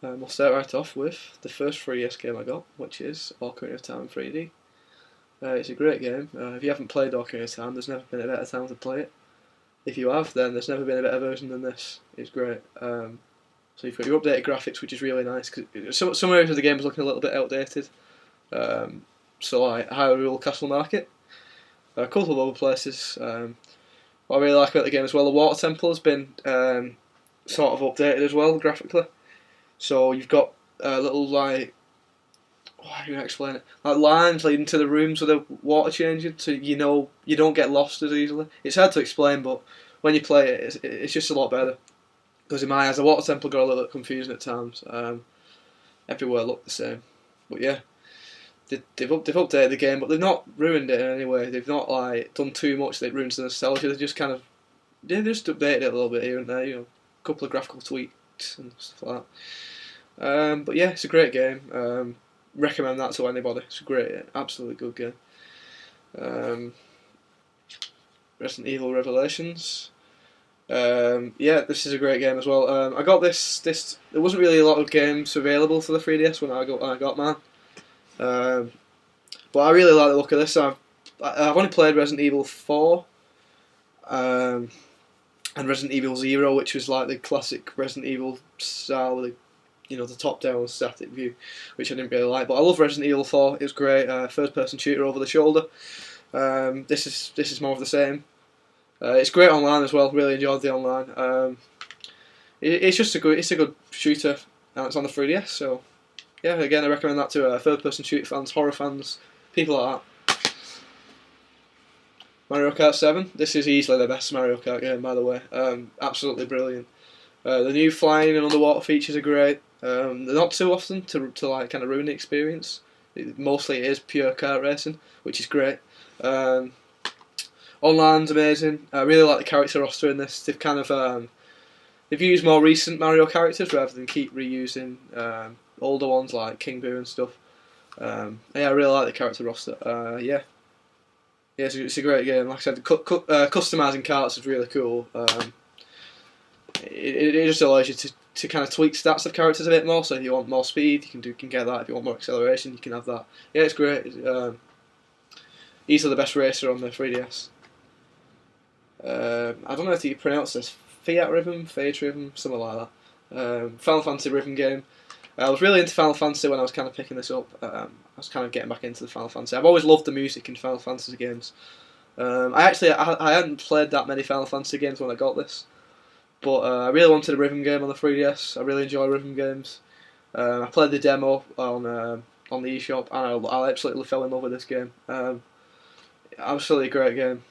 We'll start right off with the first 3DS game I got, which is Ocarina of Time 3D. It's a great game. If you haven't played Ocarina of Time, there's never been a better time to play it. If you have, then there's never been a better version than this. It's great. So you've got your updated graphics, which is really nice, because some areas of the game is looking a little bit outdated. So like Hyrule Castle Market, a couple of other places. What I really like about the game as well, the water temple has been sort of updated as well graphically. So you've got little like, how can I explain it? Like lines leading to the rooms where the water changing, so you don't get lost as easily. It's hard to explain, but when you play it, it's just a lot better. Because in my eyes, the water temple got a little bit confusing at times. Everywhere looked the same, but yeah, they've updated the game, but they've not ruined it in any way. They've not like done too much that ruins the nostalgia. They just kind of they just updated it a little bit here and there. A couple of graphical tweaks and stuff like that. But yeah, it's a great game. Recommend that to anybody. It's a great, absolutely good game. Resident Evil Revelations. Yeah, this is a great game as well. I got this. There wasn't really a lot of games available for the 3DS when I got mine. But I really like the look of this. I've only played Resident Evil 4 and Resident Evil 0, which was like the classic Resident Evil style, with the top-down static view, which I didn't really like. But I love Resident Evil 4. It was great. First-person shooter over the shoulder. This is more of the same. It's great online as well. Really enjoyed the online. It's just a good shooter, and it's on the 3DS. So yeah, again, I recommend that to third-person shooter fans, horror fans, people like that. Mario Kart 7. This is easily the best Mario Kart game, by the way. Absolutely brilliant. The new flying and underwater features are great. They're not too often to like kind of ruin the experience. Mostly it is pure kart racing, which is great. Online's amazing. I really like the character roster in this. They've kind of they've used more recent Mario characters rather than keep reusing older ones like King Boo and stuff. Yeah, I really like the character roster. Yeah, it's a great game. Like I said, customising carts is really cool. It just allows you to kind of tweak stats of characters a bit more. So if you want more speed, you can get that. If you want more acceleration, you can have that. Yeah, it's great. Easily the best racer on the 3DS. I don't know if you pronounce this Fiat Rhythm, something like that. Final Fantasy Rhythm game. I was really into Final Fantasy when I was kind of picking this up. I was kind of getting back into the Final Fantasy. I've always loved the music in Final Fantasy games. I hadn't played that many Final Fantasy games when I got this, but I really wanted a rhythm game on the 3DS. I really enjoy rhythm games. I played the demo on the eShop, and I absolutely fell in love with this game. Absolutely great game.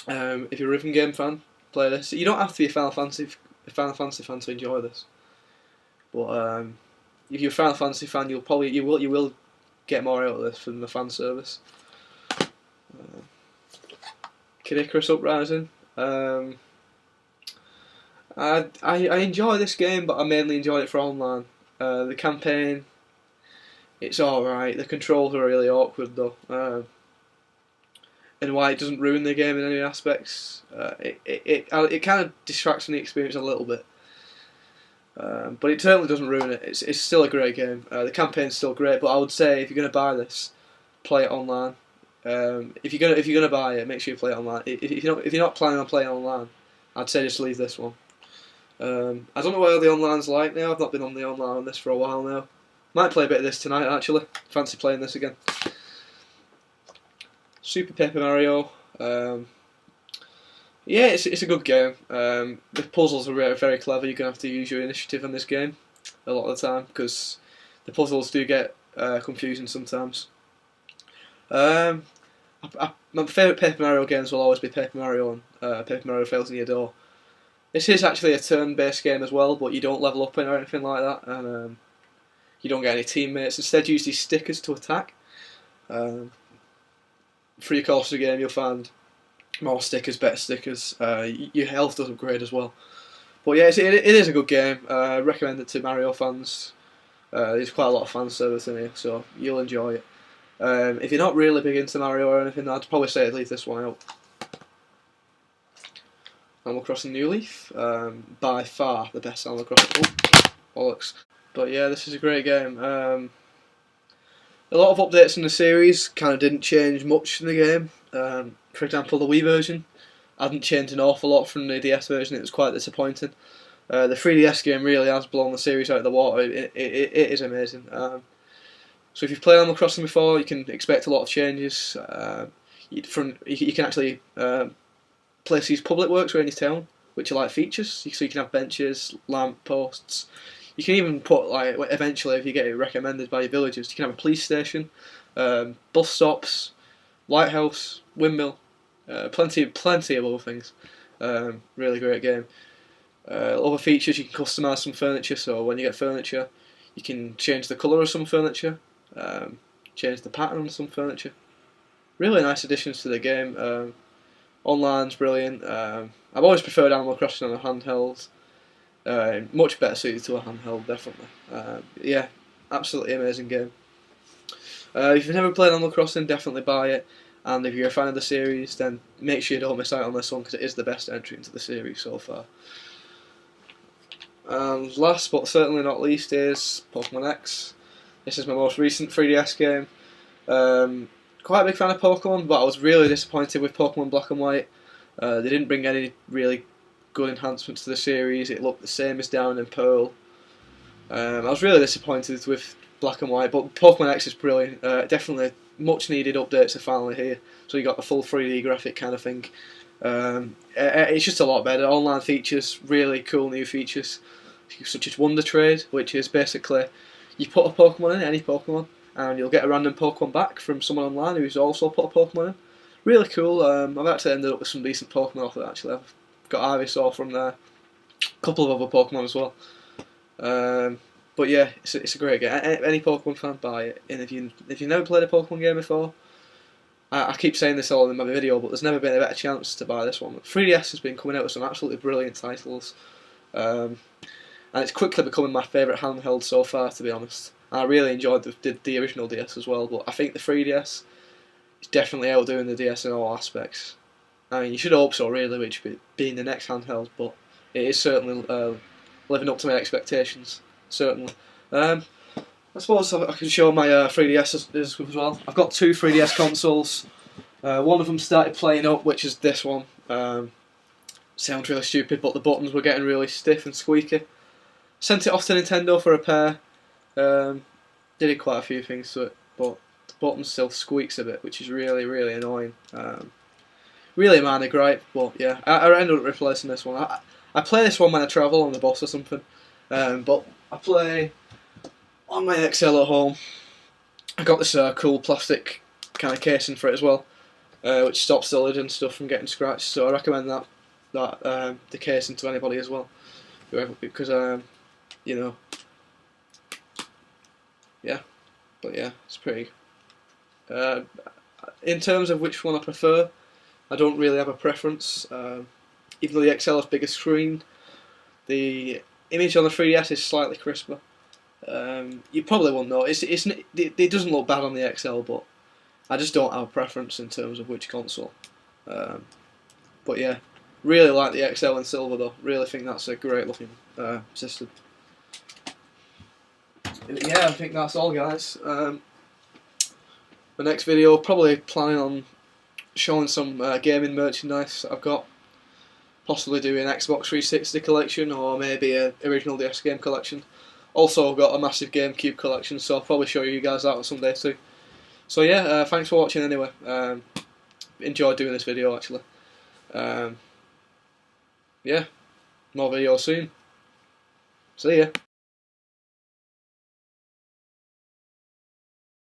If you're a rhythm game fan, play this. You don't have to be a Final Fantasy fan to enjoy this, but if you're a Final Fantasy fan, you will get more out of this from the fan service. Kid Icarus Uprising. I enjoy this game, but I mainly enjoy it for online. The campaign, it's alright. The controls are really awkward though. And why it doesn't ruin the game in any aspects. It kind of distracts from the experience a little bit. But it certainly doesn't ruin it. It's still a great game. The campaign's still great, but I would say if you're going to buy this, play it online. If you're gonna buy it, make sure you play it online. If you're not planning on playing online, I'd say just leave this one. I don't know what the online's like now. I've not been on the online on this for a while now. Might play a bit of this tonight actually. Fancy playing this again. Super Paper Mario. Yeah, it's a good game. The puzzles are very, very clever. You're going to have to use your initiative in this game a lot of the time because the puzzles do get confusing sometimes. My favourite Paper Mario games will always be Paper Mario and Paper Mario Fails in Your Door. This is actually a turn-based game as well, but you don't level up or anything like that, and you don't get any teammates. Instead, use these stickers to attack. Through your course of the game, you'll find more stickers, better stickers. Your health does upgrade as well. But yeah, it is a good game. I recommend it to Mario fans. There's quite a lot of fan service in here, so you'll enjoy it. If you're not really big into Mario or anything, I'd probably say leave this one out. Animal Crossing New Leaf, by far the best Animal Crossing. Oh, bollocks. But yeah, this is a great game. A lot of updates in the series kind of didn't change much in the game. For example, the Wii version hadn't changed an awful lot from the DS version. It was quite disappointing. The 3DS game really has blown the series out of the water. It is amazing. So if you've played Animal Crossing before, you can expect a lot of changes. You can actually place these public works around your town, which are like features. So you can have benches, lamp posts. You can even put, like, eventually, if you get it recommended by your villagers, you can have a police station, bus stops, lighthouse, windmill, plenty of other things. Really great game. Other features, you can customise some furniture. So when you get furniture, you can change the colour of some furniture, change the pattern on some furniture. Really nice additions to the game. Online's brilliant. I've always preferred Animal Crossing on a handheld. Much better suited to a handheld, definitely. Yeah, absolutely amazing game. If you've never played Animal Crossing, definitely buy it. And if you're a fan of the series, then make sure you don't miss out on this one, because it is the best entry into the series so far. And last but certainly not least is Pokemon X. This is my most recent 3DS game. Quite a big fan of Pokemon, but I was really disappointed with Pokemon Black and White. They didn't bring any really good enhancements to the series. It looked the same as Diamond and Pearl. I was really disappointed with Black and White, but Pokemon X is brilliant. Definitely much needed updates are finally here. So you got the full 3D graphic kind of thing. It's just a lot better. Online features, really cool new features, such as Wonder Trade, which is basically you put a Pokemon in, any Pokemon, and you'll get a random Pokemon back from someone online who's also put a Pokemon in. Really cool. I've actually ended up with some decent Pokemon off it, actually. I've got Ivysaur from there, a couple of other Pokemon as well. But yeah, it's a great game. Any Pokemon fan, buy it. And if you've never played a Pokemon game before, I keep saying this all in my video, but there's never been a better chance to buy this one. 3DS has been coming out with some absolutely brilliant titles, and it's quickly becoming my favourite handheld so far, to be honest. I really enjoyed the original DS as well, but I think the 3DS is definitely outdoing the DS in all aspects. I mean, you should hope so, really, which being the next handheld, but it is certainly living up to my expectations, certainly. I suppose I can show my 3DS as well. I've got two 3DS consoles. One of them started playing up, which is this one. Sounds really stupid, but the buttons were getting really stiff and squeaky. Sent it off to Nintendo for repair. Did quite a few things to it, but the button still squeaks a bit, which is really, really annoying. Really a minor gripe, but yeah, I ended up replacing this one. I play this one when I travel on the bus or something, but I play on my XL at home. I got this cool plastic kind of casing for it as well, which stops the lid and stuff from getting scratched. So I recommend that the casing to anybody as well, because you know, yeah. But yeah, it's pretty. In terms of which one I prefer, I don't really have a preference. Even though the XL has bigger screen, the image on the 3DS is slightly crisper. You probably won't know. It doesn't look bad on the XL, but I just don't have a preference in terms of which console. But yeah, really like the XL in silver though. Really think that's a great looking system. Yeah, I think that's all, guys. The next video, probably planning on showing some gaming merchandise I've got. Possibly doing an Xbox 360 collection, or maybe an original DS game collection. Also, I've got a massive GameCube collection, so I'll probably show you guys that someday too. So yeah, thanks for watching anyway. Enjoyed doing this video actually. Yeah, more videos soon. See ya.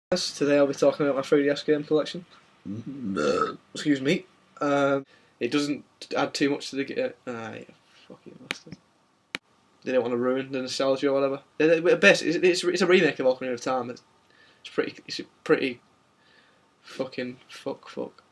Today I'll be talking about my 3DS game collection. Excuse me. It doesn't add too much to the game. Yeah, fucking bastard. They don't want to ruin the nostalgia or whatever. It's a remake of Ocarina of Time. It's pretty fucking fuck.